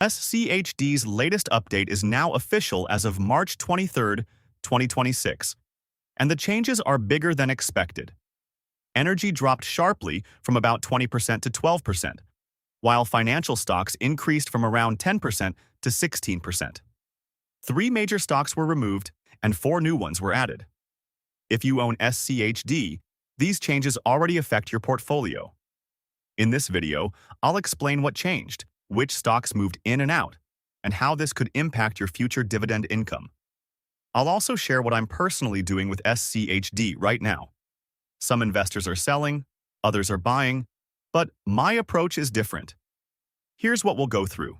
SCHD's latest update is now official as of March 23, 2026, and the changes are bigger than expected. Energy dropped sharply from about 20% to 12%, while financial stocks increased from around 10% to 16%. Three major stocks were removed, and four new ones were added. If you own SCHD, these changes already affect your portfolio. In this video, I'll explain what changed, which stocks moved in and out, and how this could impact your future dividend income. I'll also share what I'm personally doing with SCHD right now. Some investors are selling, others are buying, but my approach is different. Here's what we'll go through.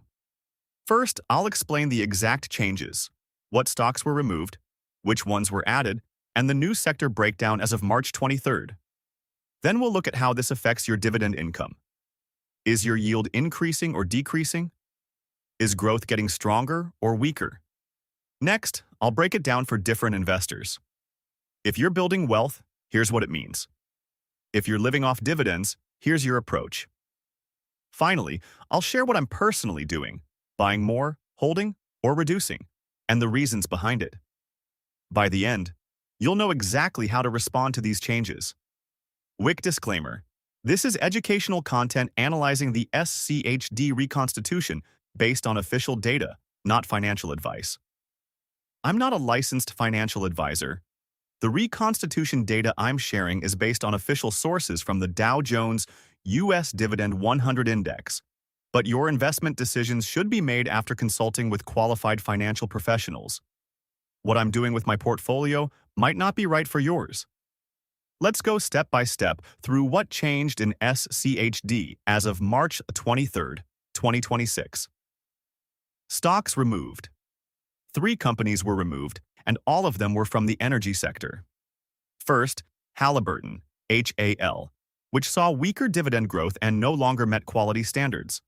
First, I'll explain the exact changes, what stocks were removed, which ones were added, and the new sector breakdown as of March 23rd. Then we'll look at how this affects your dividend income. Is your yield increasing or decreasing? Is growth getting stronger or weaker? Next, I'll break it down for different investors. If you're building wealth, here's what it means. If you're living off dividends, here's your approach. Finally, I'll share what I'm personally doing, buying more, holding, or reducing, and the reasons behind it. By the end, you'll know exactly how to respond to these changes. Quick disclaimer. This is educational content analyzing the SCHD reconstitution based on official data, not financial advice. I'm not a licensed financial advisor. The reconstitution data I'm sharing is based on official sources from the Dow Jones U.S. Dividend 100 Index, but your investment decisions should be made after consulting with qualified financial professionals. What I'm doing with my portfolio might not be right for yours. Let's go step by step through what changed in SCHD as of March 23, 2026. Stocks removed. Three companies were removed, and all of them were from the energy sector. First, Halliburton, HAL, which saw weaker dividend growth and no longer met quality standards.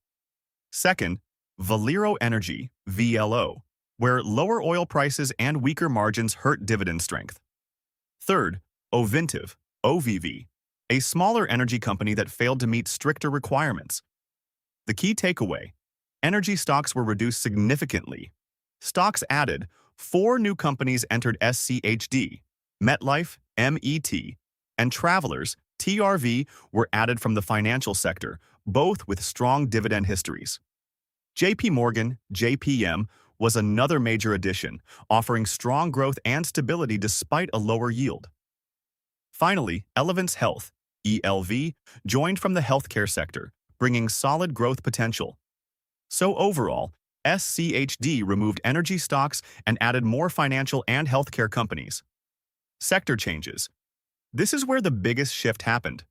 Second, Valero Energy, VLO, where lower oil prices and weaker margins hurt dividend strength. Third, Ovintiv, OVV, a smaller energy company that failed to meet stricter requirements. The key takeaway: energy stocks were reduced significantly. Stocks added: four new companies entered SCHD, MetLife, MET, and Travelers, TRV, were added from the financial sector, both with strong dividend histories. JP Morgan, JPM, was another major addition, offering strong growth and stability despite a lower yield. Finally, Elevance Health, ELV, joined from the healthcare sector, bringing solid growth potential. So overall, SCHD removed energy stocks and added more financial and healthcare companies. Sector changes. This is where the biggest shift happened.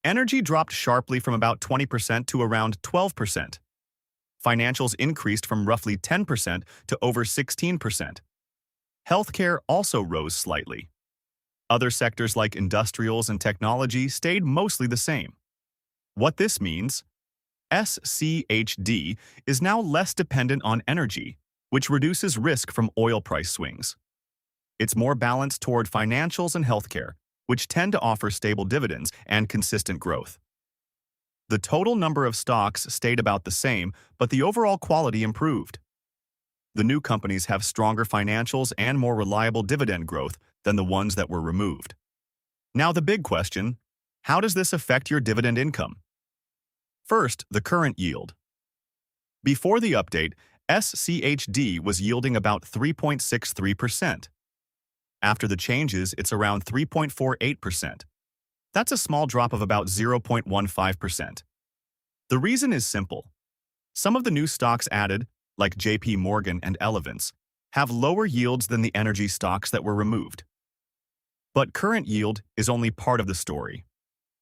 Energy dropped sharply from about 20% to around 12%. Financials increased from roughly 10% to over 16%. Healthcare also rose slightly. Other sectors like industrials and technology stayed mostly the same. What this means: SCHD is now less dependent on energy, which reduces risk from oil price swings. It's more balanced toward financials and healthcare, which tend to offer stable dividends and consistent growth. The total number of stocks stayed about the same, but the overall quality improved. The new companies have stronger financials and more reliable dividend growth than the ones that were removed. Now the big question: how does this affect your dividend income? First, the current yield. Before the update, SCHD was yielding about 3.63%. After the changes, it's around 3.48%. That's a small drop of about 0.15%. The reason is simple. Some of the new stocks added, like JP Morgan and Elevance, have lower yields than the energy stocks that were removed. But current yield is only part of the story.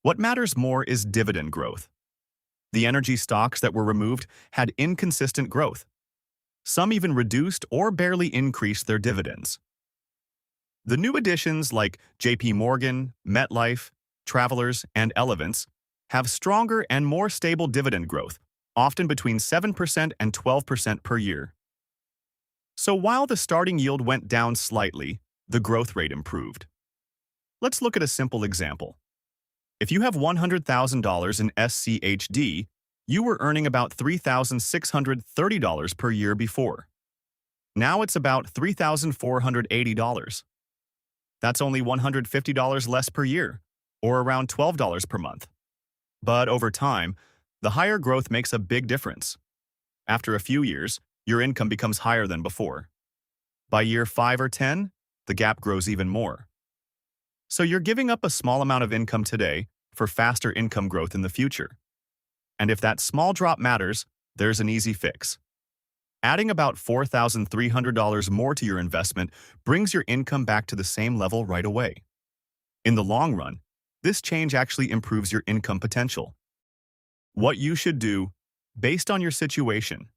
What matters more is dividend growth. The energy stocks that were removed had inconsistent growth. Some even reduced or barely increased their dividends. The new additions like JP Morgan, MetLife, Travelers, and Elevance have stronger and more stable dividend growth, often between 7% and 12% per year. So while the starting yield went down slightly, the growth rate improved. Let's look at a simple example. If you have $100,000 in SCHD, You were earning about $3,630 per year before. Now it's about $3,480. That's only $150 less per year, or around $12 per month. But over time, the higher growth makes a big difference. After a few years, your income becomes higher than before. By year 5 or 10, the gap grows even more. So you're giving up a small amount of income today for faster income growth in the future. And if that small drop matters, there's an easy fix. Adding about $4,300 more to your investment brings your income back to the same level right away. In the long run, this change actually improves your income potential. What you should do, based on your situation.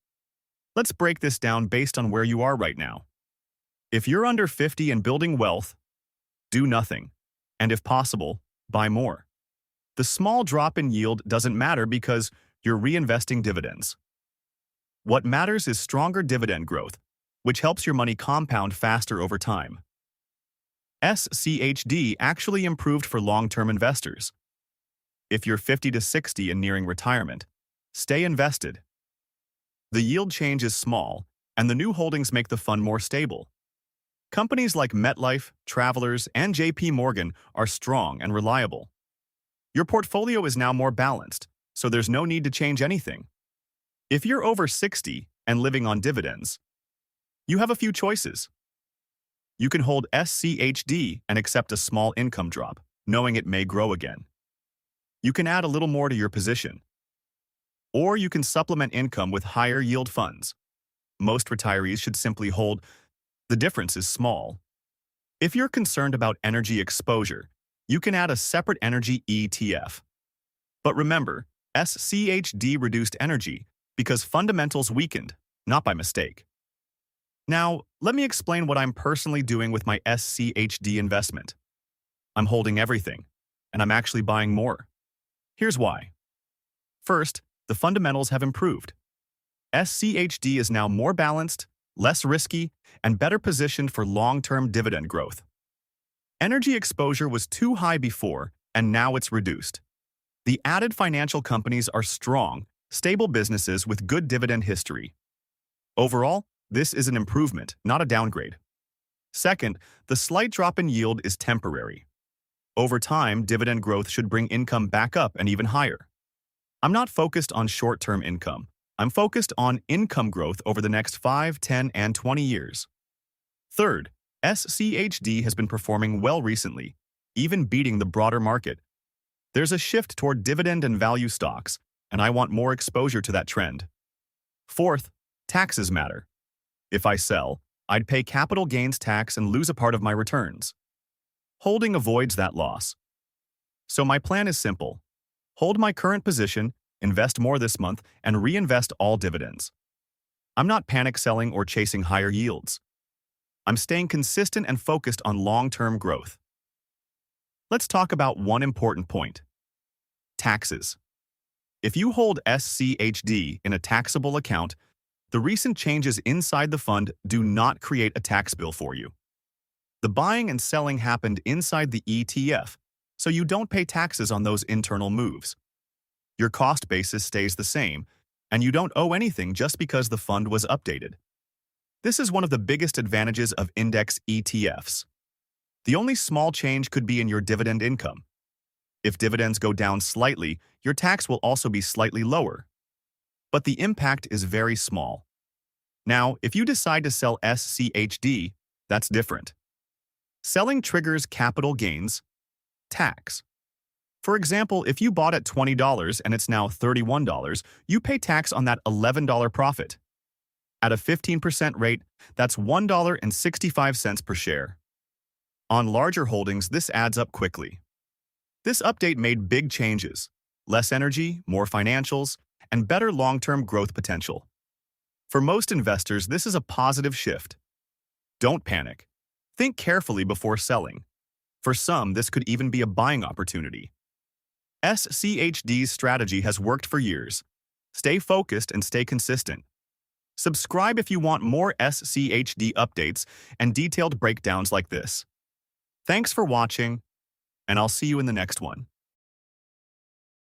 Let's break this down based on where you are right now. If you're under 50 and building wealth, do nothing, and if possible, buy more. The small drop in yield doesn't matter because you're reinvesting dividends. What matters is stronger dividend growth, which helps your money compound faster over time. SCHD actually improved for long-term investors. If you're 50 to 60 and nearing retirement, stay invested. The yield change is small, and the new holdings make the fund more stable. Companies like MetLife, Travelers, and JP Morgan are strong and reliable. Your portfolio is now more balanced, so there's no need to change anything. If you're over 60 and living on dividends, you have a few choices. You can hold SCHD and accept a small income drop, knowing it may grow again. You can add a little more to your position. Or you can supplement income with higher yield funds. Most retirees should simply hold. The difference is small. If you're concerned about energy exposure, you can add a separate energy ETF. But remember, SCHD reduced energy because fundamentals weakened, not by mistake. Now, let me explain what I'm personally doing with my SCHD investment. I'm holding everything, and I'm actually buying more. Here's why. First, the fundamentals have improved. SCHD is now more balanced, less risky, and better positioned for long-term dividend growth. Energy exposure was too high before, and now it's reduced. The added financial companies are strong, stable businesses with good dividend history. Overall, this is an improvement, not a downgrade. Second, the slight drop in yield is temporary. Over time, dividend growth should bring income back up and even higher. I'm not focused on short-term income. I'm focused on income growth over the next 5, 10, and 20 years. Third, SCHD has been performing well recently, even beating the broader market. There's a shift toward dividend and value stocks, and I want more exposure to that trend. Fourth, taxes matter. If I sell, I'd pay capital gains tax and lose a part of my returns. Holding avoids that loss. So my plan is simple. Hold my current position, invest more this month, and reinvest all dividends. I'm not panic selling or chasing higher yields. I'm staying consistent and focused on long-term growth. Let's talk about one important point. Taxes. If you hold SCHD in a taxable account, the recent changes inside the fund do not create a tax bill for you. The buying and selling happened inside the ETF, so you don't pay taxes on those internal moves. Your cost basis stays the same, and you don't owe anything just because the fund was updated. This is one of the biggest advantages of index ETFs. The only small change could be in your dividend income. If dividends go down slightly, your tax will also be slightly lower. But the impact is very small. Now, if you decide to sell SCHD, that's different. Selling triggers capital gains, tax. For example, if you bought at $20 and it's now $31, you pay tax on that $11 profit. At a 15% rate, that's $1.65 per share. On larger holdings, this adds up quickly. This update made big changes: less energy, more financials, and better long-term growth potential. For most investors, this is a positive shift. Don't panic. Think carefully before selling. For some, this could even be a buying opportunity. SCHD's strategy has worked for years. Stay focused and stay consistent. Subscribe if you want more SCHD updates and detailed breakdowns like this. Thanks for watching, and I'll see you in the next one.